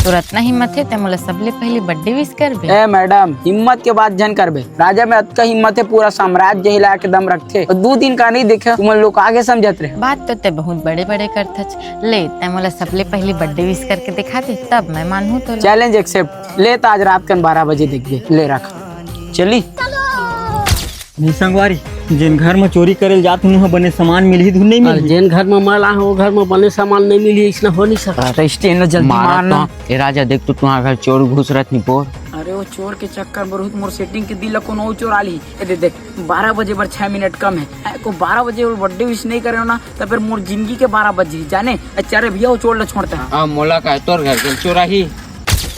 तो इतना हिम्मत है ते मोला सबले पहले बर्थडे विश करबे। ए मैडम, हिम्मत के बात जन करबे। राजा में अतका हिम्मत है, पूरा साम्राज्य हिला के दम रखे। और 2 दिन का नहीं देखे तुम लोग आगे समझत रहे। बात तो ते बहुत बड़े बड़े करथच। ले ते मोला सबले पहले बर्थडे विश करके दिखा दे, तब मैं मानूं तो। Challenge accept. ले तो आज रात कन 12 बजे देखिए। ले रख चली। नहीं संगवारी, जिन घर में चोरी करे जात हूँ बने सामान मिली धुन नहीं मिली। जिन घर में माला हो घर में बने सामान नहीं मिली, इसने हो नहीं सकता। अरे स्टेन जल्दी मारना। ए राजा देख तो तुम्हारा घर चोर घुस रहा थी पोर। अरे वो चोर के चक्कर में बहुत मोर सेटिंग के दिल को नो चोर आली। ए देख 12 बजे पर 6 मिनट कम है। को 12 बजे और बर्थडे विश नहीं करे ना तो फिर मोर जिंदगी के 12 बजे जाने। अरे भैया वो चोर ल छोड़ता है। आ मोला का तोर घर के चोरा ही।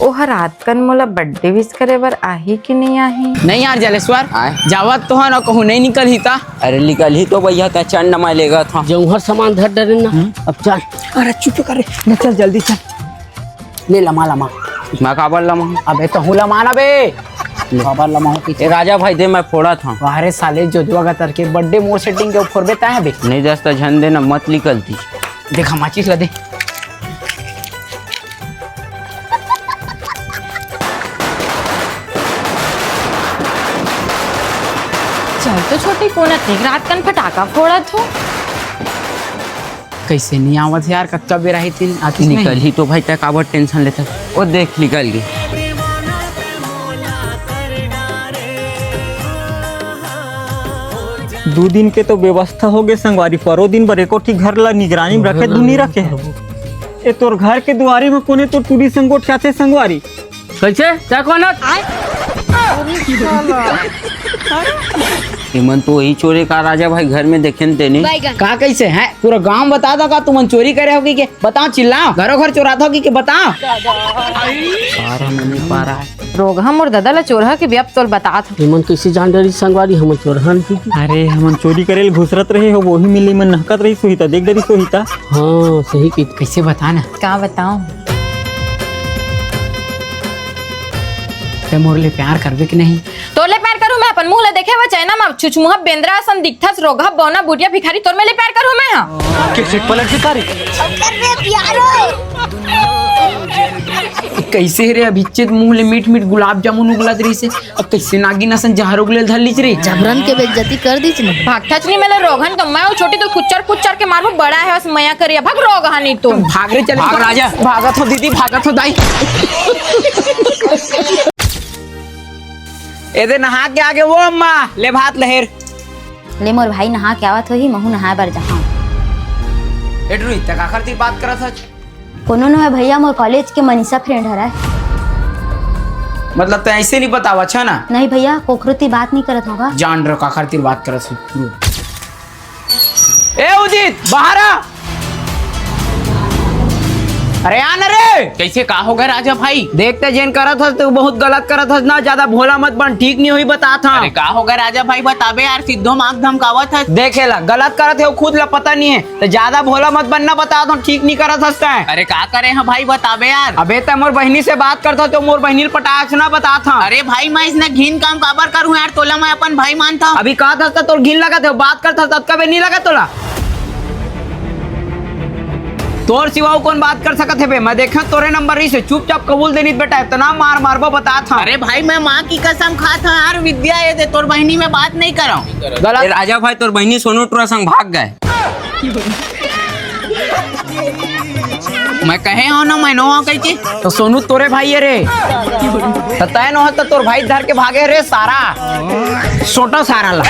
ओह रात कन मोला बर्थडे विश करे बर आही कि नहीं आही? नहीं यार जलेश्वर, जावत तो है ना, कहूँ नहीं निकल ही था। अरे निकल ही तो भैया का चंड नमा लेगा था। जो हर सामान धर डरे ना। अब चल। अरे चुप कर, चल जल्दी चल। ले लमा लमा। मैं काबर लमा। अबे तो हूँ लमाना बे। काबर लमा हो ए राजा भाई दे मैं फोड़ा था। अरे साले जो दुआ का के बर्थडे मोर सेटिंग के ऊपर बेता है बे। नहीं दस्ता झन देना मत निकलती। देखा माचिस ला दे। चल तो छोटी कोना देख रात कन फटाका फोड़त हो। कैसे नहीं आवत यार, कच्चा भी रही थी आती निकल ही तो भाई तक काबर टेंशन लेता। वो देख निकल गई। 2 दिन के तो व्यवस्था हो गए संगवारी। परो दिन बर एको ठीक घर ला निगरानी में रखे दुनी रखे है। ए तोर घर के दुआरी में कोने तो टूरी संगोट चाचे संगवारी। कैसे क्या कोना मन तो वही चोरी का राजा भाई घर में देखे तेने। का कैसे है पूरा गांव बता दो का तुम चोरी करे होगी के बताओ। चिल्लाओ घरों घर चोराता होगी के बताओ। सारा मनी पा रहा है। रोग हम और दादा ला चोरहा के व्यप तोल बतात हो। मन कैसे जान डरी संगवारी हम चोरहन की। अरे हमन चोरी करे घुसरत रहे हो, वही मिली मन नहकत रही सोहिता। देख डरी सोहिता। हाँ सही की। कैसे बताना का बताऊं? ते मोर ले प्यार करबे कि नहीं? तोले प्यार करूं मैं? अपन मुंह ले देखे हुआ चाइना में छुछमुहा बेंद्रा सन दिखथस रोगा बौना बुढ़िया भिखारी। तोर में ले प्यार करूं मैं? हां कैसे पलट के तारी कैसे रे अभिचित मुंह ले मीठ मीठ गुलाब जामुन उगलत रही से। अब कैसे नागी नसन जहर उगले धरलीच रे। जबरन के बेइज्जती कर दी ना। भागथच नहीं मेले रोगन तो मैं छोटी तो कुच्चर के मारबो। बड़ा है बस मया करिया भाग रोगा नहीं तो। भाग रे चल। भाग राजा। भागत हो दीदी, भागत हो दाई। एदे नहा के आगे वो अम्मा ले भात लहेर। ले मोर भाई नहा के आवत होही, महू नहाए बर जहां। एडरुई तक आखिर ती बात करत हच। कोनो न है भैया, मोर कॉलेज के मनीषा फ्रेंड हरा। मतलब तो ऐसे नहीं बतावा अच्छा ना। नहीं भैया कोखरुती बात नहीं करत होगा। जान रो का खातिर बात करत हूं। ए उदित बाहर आ। अरे आन रे। कैसे का हो गया राजा भाई? देखते जेन करत हस तो बहुत गलत करत हस ना। ज्यादा भोला मत बन, ठीक नहीं हुई बता था। अरे का हो गया राजा भाई बताबे यार। सिद्धो मांग धमकावत है। देखेला गलत करत है वो खुद ला पता नहीं है तो ज्यादा भोला मत बनना। बता दो ठीक नहीं करत हसता है। अरे का करे हैं भाई बताबे यार। अबे तो मोर बहनी से बात करता तो मोर बहनी पटाख ना बता था। अरे भाई मैं इसने घिन काम काबर करूं यार। तोला मैं अपन भाई मानता। अभी कहा था तो घिन लगा थे बात करता तब कभी नहीं लगा तोला। तोर सिवा कौन बात कर सकत है बे? मैं देखा तोरे नंबर रही से चुपचाप कबूल देनी बेटा। इतना मार मारबो बता था। अरे भाई मैं माँ की कसम खाता यार। विद्या ये दे तोर बहनी में बात नहीं करो। गलत। राजा भाई तोर बहनी सोनू टोरा संग भाग गए। मैं कहे हो ना मैं नो हो कही तो सोनू तोरे भाई है रे। तय न हो तो तोर भाई धर के भागे रे सारा छोटा सारा ला।